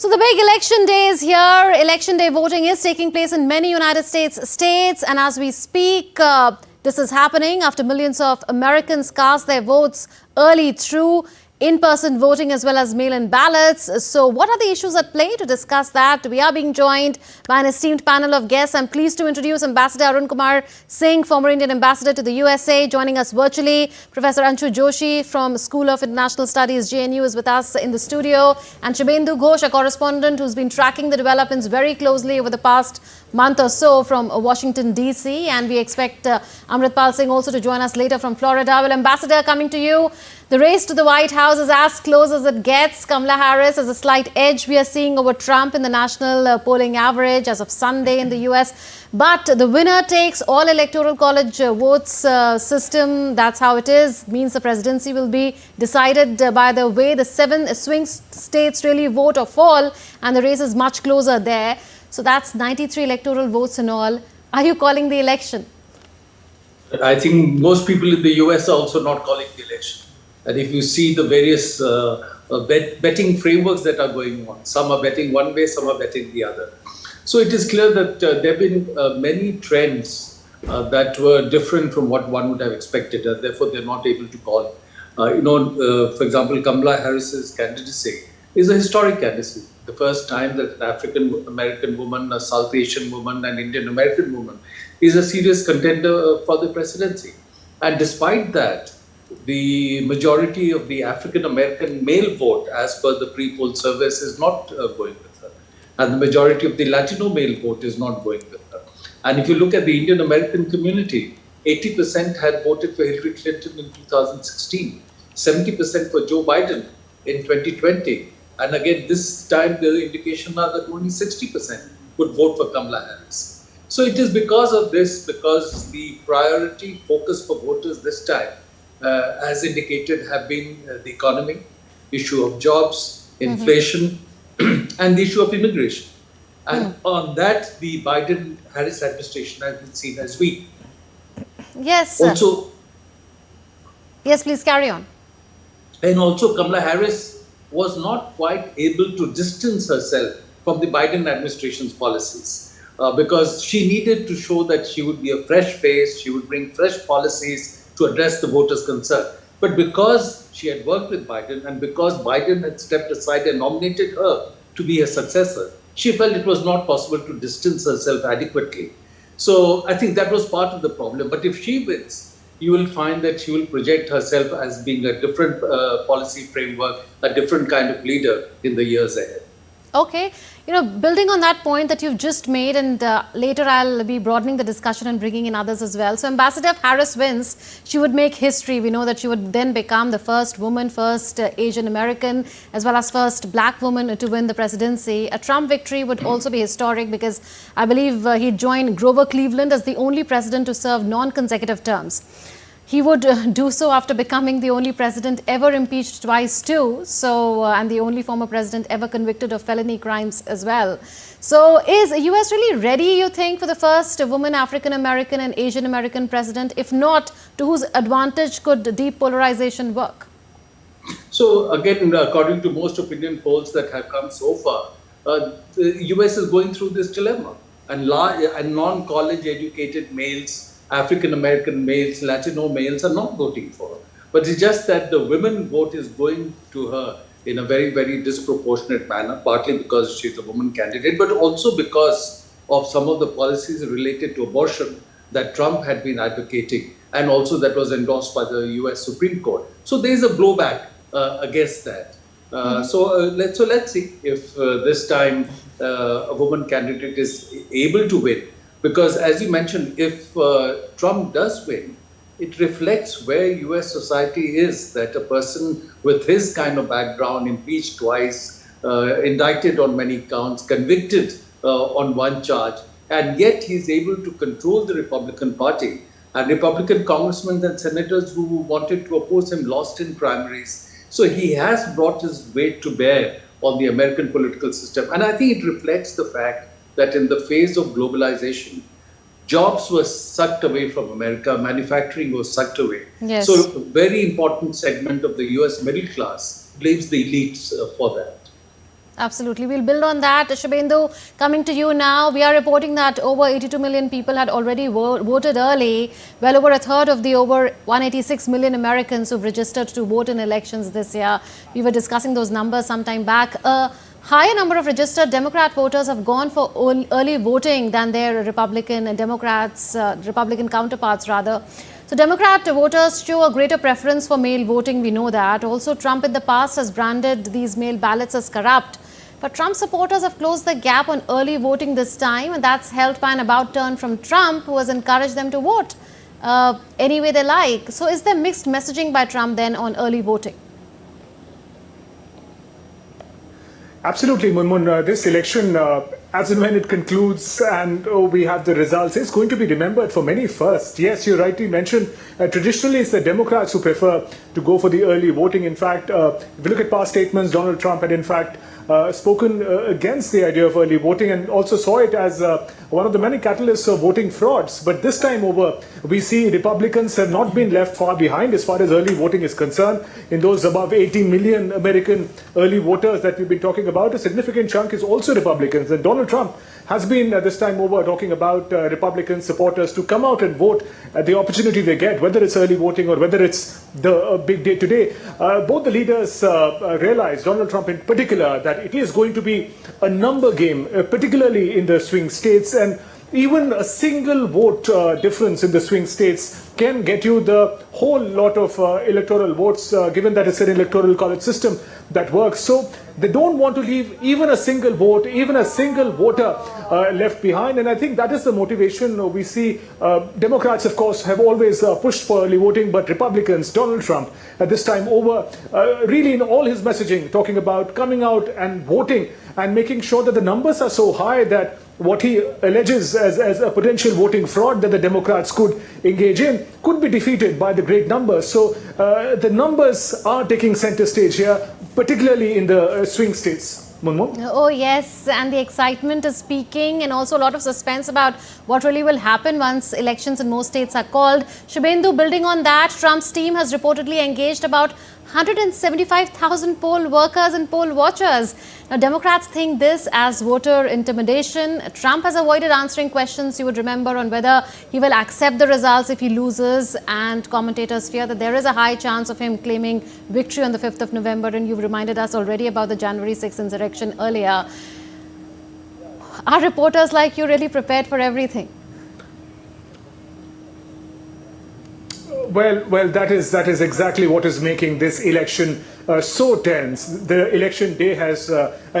So the big election day is here. Election day voting is taking place in many United States. And as we speak, this is happening after millions of Americans cast their votes early through in-person voting as well as mail-in ballots. So what are the issues at play? To discuss that, we are being joined by an esteemed panel of guests. I'm pleased to introduce Ambassador Arun Kumar Singh, former Indian ambassador to the USA, joining us virtually. Professor Anshu Joshi from School of International Studies, JNU, is with us in the studio. And Shubhendu Ghosh, a correspondent who's been tracking the developments very closely over the past month or so from Washington, D.C. And we expect Amritpal Singh also to join us later from Florida. Well, Ambassador, coming to you. The race to the White House is as close as it gets. Kamala Harris has a slight edge we are seeing over Trump in the national polling average as of Sunday in the US. But the winner takes all Electoral College votes system. That's how it is. Means the presidency will be decided by the way the 7 swing states really vote or fall. And the race is much closer there. So that's 93 electoral votes in all. Are you calling the election? I think most people in the US are also not calling the election. And if you see the various betting frameworks that are going on, some are betting one way, some are betting the other. So it is clear that there have been many trends that were different from what one would have expected, and therefore they're not able to call. For example, Kamala Harris's candidacy is a historic candidacy. The first time that an African-American woman, a South Asian woman, an Indian-American woman is a serious contender for the presidency. And despite that, the majority of the African-American male vote, as per the pre-poll service, is not going with her. And the majority of the Latino male vote is not going with her. And if you look at the Indian-American community, 80% had voted for Hillary Clinton in 2016, 70% for Joe Biden in 2020. And again, this time the indication are that only 60% would vote for Kamala Harris. So it is because of this, because the priority focus for voters this time, as indicated, have been the economy, issue of jobs, inflation, and the issue of immigration. And on that, the Biden-Harris administration has been seen as weak. Yes. Also, yes, please carry on. And also, Kamala Harris was not quite able to distance herself from the Biden administration's policies because she needed to show that she would be a fresh face, she would bring fresh policies to address the voters' concern. But because she had worked with Biden and because Biden had stepped aside and nominated her to be her successor, she felt it was not possible to distance herself adequately. So I think that was part of the problem. But if she wins, you will find that she will project herself as being a different policy framework, a different kind of leader in the years ahead. Okay. Building on that point that you've just made, and later I'll be broadening the discussion and bringing in others as well. So Ambassador, if Harris wins, she would make history. We know that she would then become the first woman, first Asian American, as well as first black woman to win the presidency. A Trump victory would also be historic because I believe he'd join Grover Cleveland as the only president to serve non-consecutive terms. He would do so after becoming the only president ever impeached twice too. So, and the only former president ever convicted of felony crimes as well. So is the US really ready, you think, for the first woman African-American and Asian-American president? If not, to whose advantage could deep polarization work? So again, according to most opinion polls that have come so far, the US is going through this dilemma. And non-college educated males, African-American males, Latino males are not voting for her. But it's just that the women vote is going to her in a very, very disproportionate manner, partly because she's a woman candidate, but also because of some of the policies related to abortion that Trump had been advocating, and also that was endorsed by the US Supreme Court. So there is a blowback against that. So let's see if this time a woman candidate is able to win. Because as you mentioned, if Trump does win, it reflects where US society is, that a person with his kind of background, impeached twice, indicted on many counts, convicted on one charge, and yet he's able to control the Republican Party. And Republican congressmen and senators who wanted to oppose him lost in primaries. So he has brought his weight to bear on the American political system. And I think it reflects the fact that in the phase of globalization, jobs were sucked away from America, manufacturing was sucked away. Yes. So a very important segment of the US middle class blames the elites for that. Absolutely. We'll build on that. Shubhendu, coming to you now. We are reporting that over 82 million people had already voted early. Well over a third of the over 186 million Americans who've registered to vote in elections this year. We were discussing those numbers some time back. A higher number of registered Democrat voters have gone for early voting than their Republican counterparts rather. So Democrat voters show a greater preference for mail voting, we know that. Also, Trump in the past has branded these mail ballots as corrupt. But Trump supporters have closed the gap on early voting this time, and that's helped by an about turn from Trump, who has encouraged them to vote any way they like. So is there mixed messaging by Trump then on early voting? Absolutely, Munmun. This election, as and when it concludes and we have the results, is going to be remembered for many firsts. Yes, you rightly mentioned, traditionally it's the Democrats who prefer to go for the early voting. In fact, if you look at past statements, Donald Trump had in fact spoken against the idea of early voting and also saw it as one of the many catalysts of voting frauds. But this time over, we see Republicans have not been left far behind as far as early voting is concerned. In those above 80 million American early voters that we've been talking about, a significant chunk is also Republicans. And Donald Trump has been this time over talking about Republican supporters to come out and vote at the opportunity they get, whether it's early voting or whether it's the big day today. Both the leaders realize, Donald Trump in particular, that it is going to be a number game, particularly in the swing states, and even a single vote difference in the swing states can get you the whole lot of electoral votes, given that it's an electoral college system that works. So they don't want to leave even a single vote, even a single voter left behind. And I think that is the motivation we see. Democrats, of course, have always pushed for early voting, but Republicans, Donald Trump, at this time over, really in all his messaging, talking about coming out and voting and making sure that the numbers are so high that what he alleges as a potential voting fraud that the Democrats could engage in could be defeated by the great numbers. So the numbers are taking center stage here, particularly in the swing states. Munmun? Oh yes, and the excitement is peaking and also a lot of suspense about what really will happen once elections in most states are called. Shubhendu, building on that, Trump's team has reportedly engaged about 175,000 poll workers and poll watchers. Now, Democrats think this as voter intimidation. Trump has avoided answering questions, you would remember, on whether he will accept the results if he loses. And commentators fear that there is a high chance of him claiming victory on the 5th of November. And you've reminded us already about the January 6th insurrection earlier. Are reporters like you really prepared for everything? Well, that is exactly what is making this election so tense. The election day has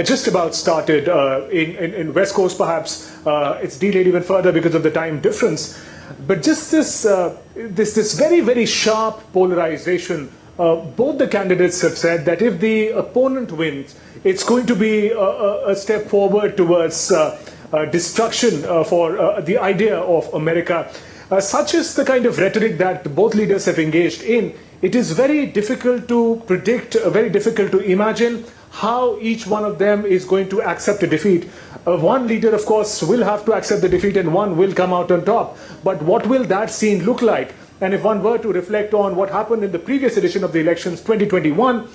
just about started in West Coast. Perhaps it's delayed even further because of the time difference. But just this very, very sharp polarization. Both the candidates have said that if the opponent wins, it's going to be a step forward towards destruction for the idea of America. Such is the kind of rhetoric that both leaders have engaged in. It is very difficult to predict, very difficult to imagine how each one of them is going to accept a defeat. One leader, of course, will have to accept the defeat and one will come out on top. But what will that scene look like? And if one were to reflect on what happened in the previous edition of the elections, 2021,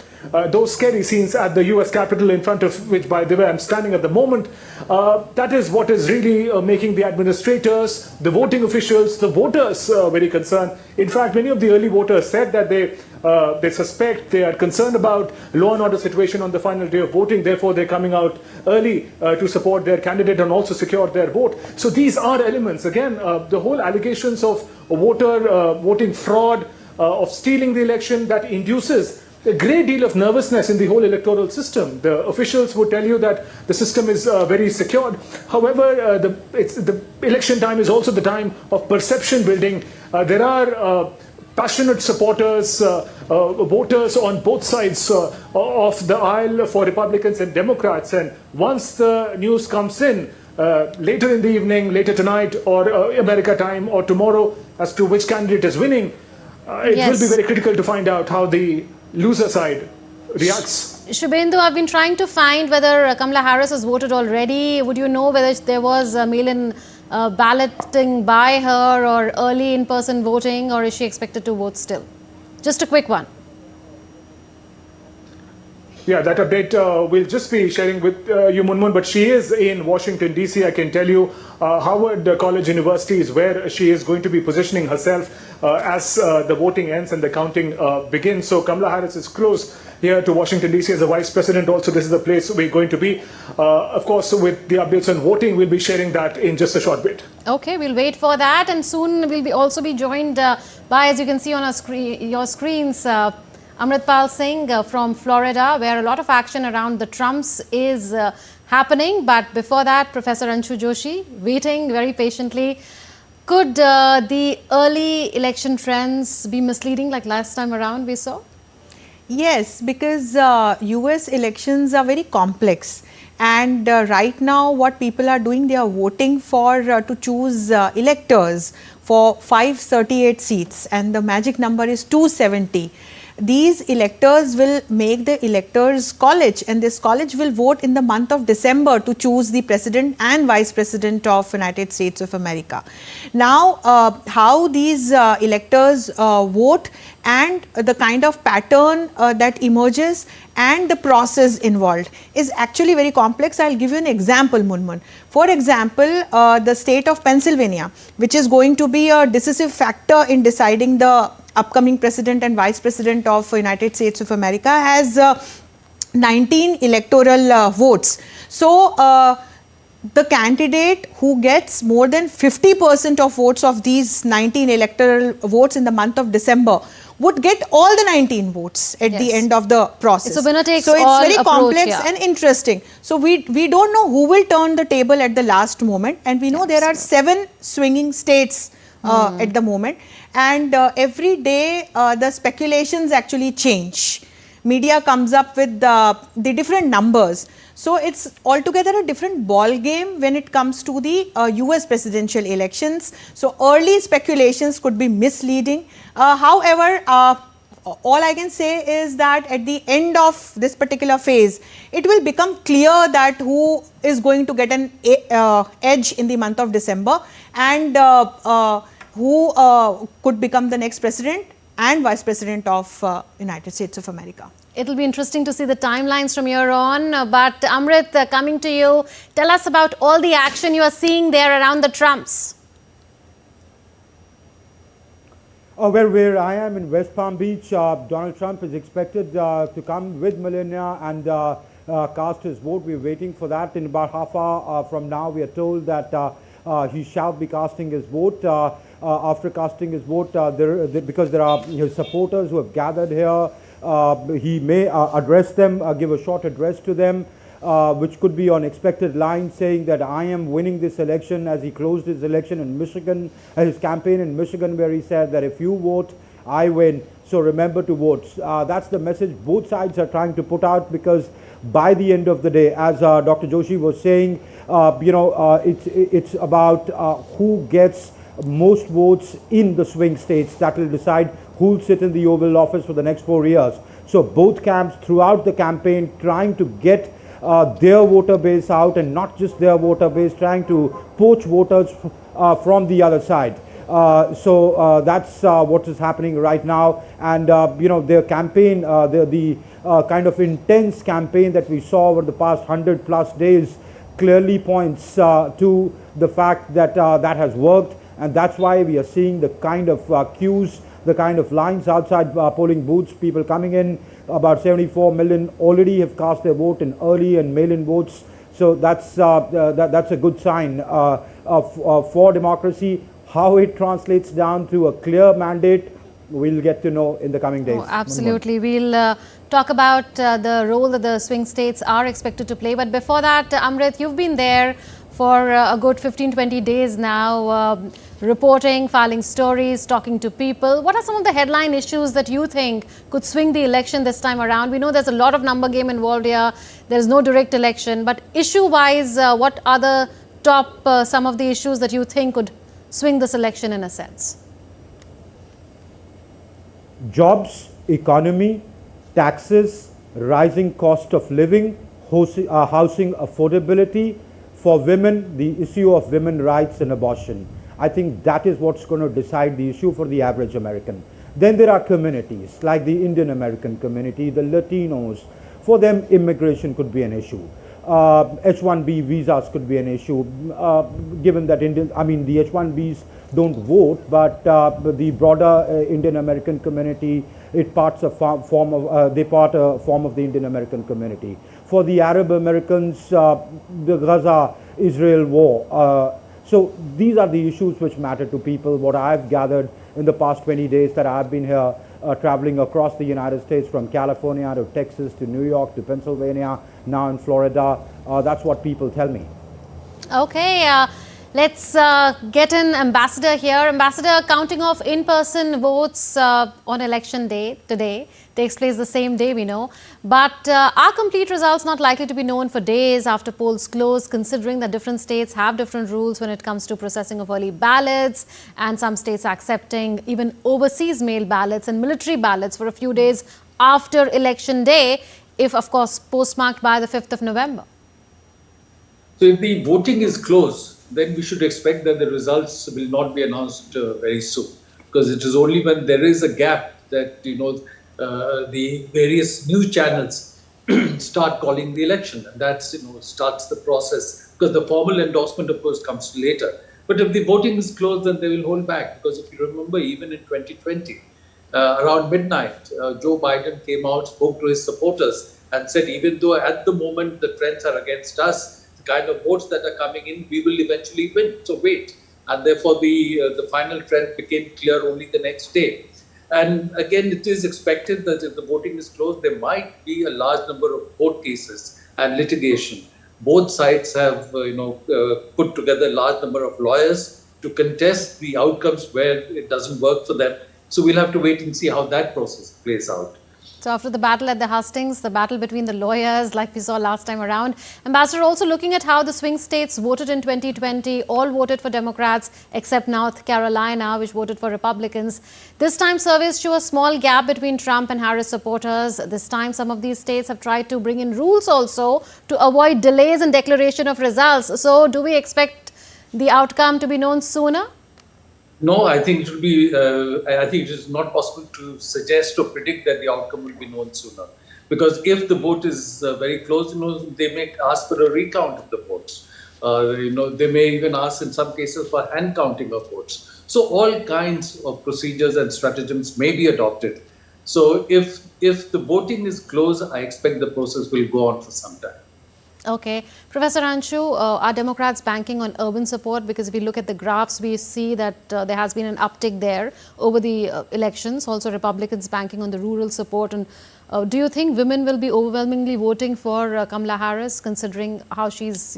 those scary scenes at the US Capitol, in front of which, by the way, I'm standing at the moment, that is what is really making the administrators, the voting officials, the voters very concerned. In fact, many of the early voters said that they suspect, they are concerned about law and order situation on the final day of voting. Therefore, they're coming out early to support their candidate and also secure their vote. So these are elements. Again, the whole allegations of voting fraud, of stealing the election, that induces a great deal of nervousness in the whole electoral system. The officials would tell you that the system is very secured. However, the election time is also the time of perception building. There are passionate supporters, voters on both sides of the aisle for Republicans and Democrats. And once the news comes in, later in the evening, later tonight, or America time, or tomorrow, as to which candidate is winning, it will be very critical to find out how the loser side reacts. Shubhendu, I've been trying to find whether Kamala Harris has voted already. Would you know whether there was mail-in balloting by her or early in-person voting, or is she expected to vote still? Just a quick one. Yeah, that update we'll just be sharing with you, Munmun, but she is in Washington, D.C. I can tell you Howard College University is where she is going to be positioning herself as the voting ends and the counting begins. So Kamala Harris is close here to Washington, D.C. as a vice president. Also, this is the place we're going to be. Of course, with the updates on voting, we'll be sharing that in just a short bit. Okay, we'll wait for that, and soon we'll also be joined by, as you can see on your screens, Amritpal Singh from Florida, where a lot of action around the Trumps is happening. But before that, Professor Anshu Joshi, waiting very patiently. Could the early election trends be misleading like last time around we saw? Yes, because US elections are very complex, and right now what people are doing, they are voting for to choose electors for 538 seats, and the magic number is 270. These electors will make the electors college, and this college will vote in the month of December to choose the president and vice president of United States of America. Now, how these electors vote and the kind of pattern that emerges and the process involved is actually very complex. I'll give you an example, Munmun. For example, the state of Pennsylvania, which is going to be a decisive factor in deciding the upcoming president and vice president of United States of America, has 19 electoral votes. So, the candidate who gets more than 50% of votes of these 19 electoral votes in the month of December would get all the 19 votes at the end of the process. It's a winner takes so all it's very complex approach, and interesting. So we don't know who will turn the table at the last moment, and we know there are 7 swinging states at the moment, and every day the speculations actually change. Media comes up with the different numbers. So it's altogether a different ball game when it comes to the US presidential elections. So early speculations could be misleading. However, all I can say is that at the end of this particular phase, it will become clear that who is going to get an edge in the month of December, and who could become the next president and vice president of United States of America. It'll be interesting to see the timelines from here on. But Amrit, coming to you, tell us about all the action you are seeing there around the Trumps. Well, where I am in West Palm Beach, Donald Trump is expected to come with Melania and cast his vote. We're waiting for that. In about half hour from now, we are told that he shall be casting his vote. After casting his vote, because there are his supporters who have gathered here, he may address them, give a short address to them, which could be on expected lines, saying that I am winning this election, as he closed his election in Michigan, his campaign in Michigan, where he said that if you vote, I win. So remember to vote. That's the message both sides are trying to put out, because by the end of the day, as Dr. Joshi was saying, it's about who gets most votes in the swing states that will decide who will sit in the Oval Office for the next 4 years. So both camps throughout the campaign trying to get their voter base out, and not just their voter base, trying to poach voters from the other side. So that's what is happening right now. And their campaign, the kind of intense campaign that we saw over the past 100+ days clearly points to the fact that that has worked, and that's why we are seeing the kind of queues, the kind of lines outside polling booths, people coming in. About 74 million already have cast their vote in early and mail-in votes. So that's a good sign for democracy. How it translates down to a clear mandate, we'll get to know in the coming days. Oh, absolutely. We'll talk about the role that the swing states are expected to play. But before that, Amrit, you've been there for a good 15-20 days now, reporting, filing stories, talking to people. What are some of the headline issues that you think could swing the election this time around? We know there's a lot of number game involved here. There's no direct election. But issue-wise, what are the top some of the issues that you think could swing this election in a sense? Jobs, economy, taxes, rising cost of living, housing affordability. For women, the issue of women's rights and abortion. I think that is what's going to decide the issue for the average American. Then there are communities like the Indian American community, the Latinos, For them, immigration could be an issue. H-1B visas could be an issue, given that the H-1Bs don't vote, but the broader Indian American community, they part a form of the Indian American community. For the Arab Americans, the Gaza-Israel war. So these are the issues which matter to people. What I've gathered in the past 20 days that I've been here, traveling across the United States, from California to Texas to New York to Pennsylvania, now in Florida, that's what people tell me. Okay, let's get an ambassador here. Ambassador, counting of in-person votes on election day today takes place the same day, we know. But are complete results not likely to be known for days after polls close, considering that different states have different rules when it comes to processing of early ballots, and some states accepting even overseas mail ballots and military ballots for a few days after election day, if of course postmarked by the 5th of November? So if the voting is closed, then we should expect that the results will not be announced very soon, because it is only when there is a gap that the various news channels start calling the election, and that's starts the process, because the formal endorsement of course comes later. But if the voting is closed, then they will hold back, because if you remember, even in 2020 around midnight, Joe Biden came out, spoke to his supporters and said, even though at the moment the trends are against us, the kind of votes that are coming in, we will eventually win, so wait. And therefore the final trend became clear only the next day. And again, it is expected that if the voting is closed, there might be a large number of court cases and litigation. Both sides have put together a large number of lawyers to contest the outcomes where it doesn't work for them. So we'll have to wait and see how that process plays out. So after the battle at the hustings, the battle between the lawyers like we saw last time around, Ambassador, also looking at how the swing states voted in 2020, all voted for Democrats except North Carolina, which voted for Republicans. This time surveys show a small gap between Trump and Harris supporters. This time some of these states have tried to bring in rules also to avoid delays in declaration of results. So do we expect the outcome to be known sooner? No, I think it will be. I think it is not possible to suggest or predict that the outcome will be known sooner, because if the vote is very close, they may ask for a recount of the votes. They may even ask, in some cases, for hand counting of votes. So all kinds of procedures and stratagems may be adopted. So if the voting is close, I expect the process will go on for some time. Okay. Professor Anshu, are Democrats banking on urban support? Because if we look at the graphs, we see that there has been an uptick there over the elections. Also, Republicans banking on the rural support. And do you think women will be overwhelmingly voting for Kamala Harris, considering how she's,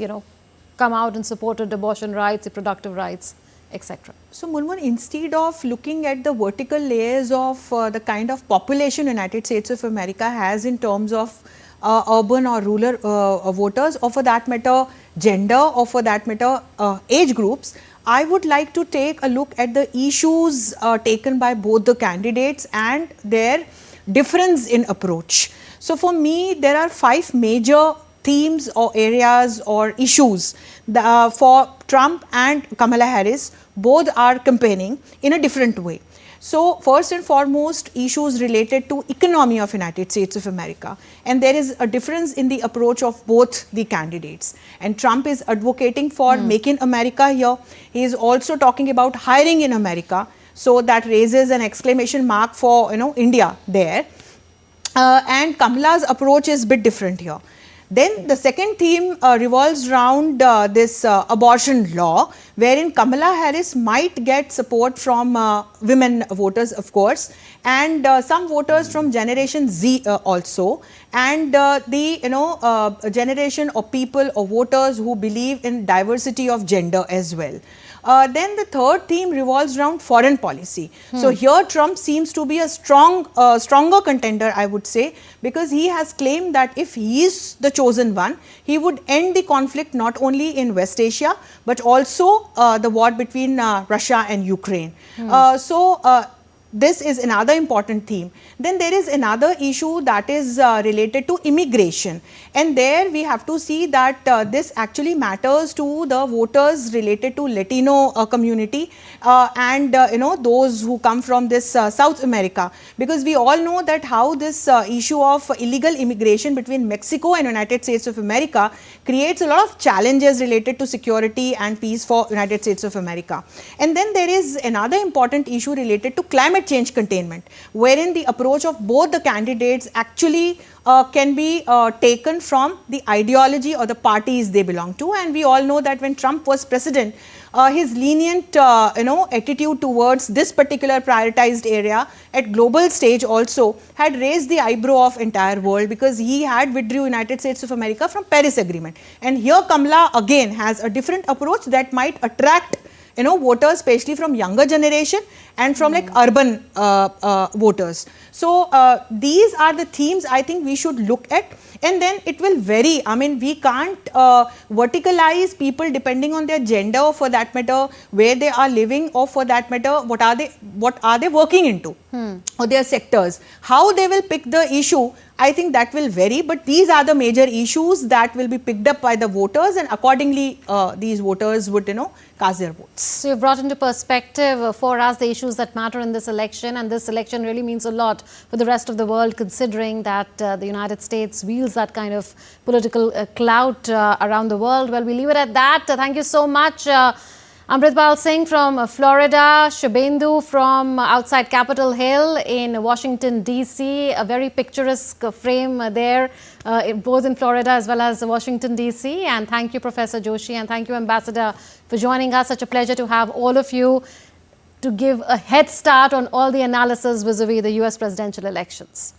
come out and supported abortion rights, reproductive rights, etc.? So, Munmun, instead of looking at the vertical layers of the kind of population United States of America has in terms of urban or rural voters, or for that matter gender, or for that matter age groups, I would like to take a look at the issues taken by both the candidates and their difference in approach. So for me, there are 5 major themes or areas or issues for Trump and Kamala Harris. Both are campaigning in a different way. So first and foremost, issues related to economy of United States of America, and there is a difference in the approach of both the candidates. And Trump is advocating for Make in America here. He is also talking about hiring in America, so that raises an exclamation mark for India there. And Kamala's approach is a bit different here. Then the second theme revolves around this abortion law, wherein Kamala Harris might get support from women voters, of course, and some voters from Generation Z also, and the generation of people or voters who believe in diversity of gender as well. Then the third theme revolves around foreign policy. So here Trump seems to be a stronger contender, I would say, because he has claimed that if he is the chosen one, he would end the conflict not only in West Asia, but also the war between Russia and Ukraine. So This is another important theme. Then there is another issue that is related to immigration, and there we have to see that this actually matters to the voters related to Latino community and those who come from this South America, because we all know that how this issue of illegal immigration between Mexico and United States of America creates a lot of challenges related to security and peace for United States of America. And then there is another important issue related to climate change containment, wherein the approach of both the candidates actually can be taken from the ideology or the parties they belong to. And we all know that when Trump was president, his lenient attitude towards this particular prioritized area at global stage also had raised the eyebrow of entire world, because he had withdrew United States of America from Paris Agreement. And here Kamala again has a different approach that might attract voters, especially from younger generation and from like urban voters. So these are the themes I think we should look at, and then it will vary. I mean, we can't verticalize people depending on their gender, or for that matter where they are living, or for that matter what are they working into, or their sectors. How they will pick the issue, I think that will vary, but these are the major issues that will be picked up by the voters, and accordingly these voters would cast their votes. So you've brought into perspective for us the issues that matter in this election, and this election really means a lot for the rest of the world, considering that the United States wields that kind of political clout around the world. Well, we leave it at that. Thank you so much. Amritpal Singh from Florida, Shubendu from outside Capitol Hill in Washington, D.C. A very picturesque frame there, both in Florida as well as Washington, D.C. And thank you, Professor Joshi, and thank you, Ambassador, for joining us. Such a pleasure to have all of you to give a head start on all the analysis vis-a-vis the U.S. presidential elections.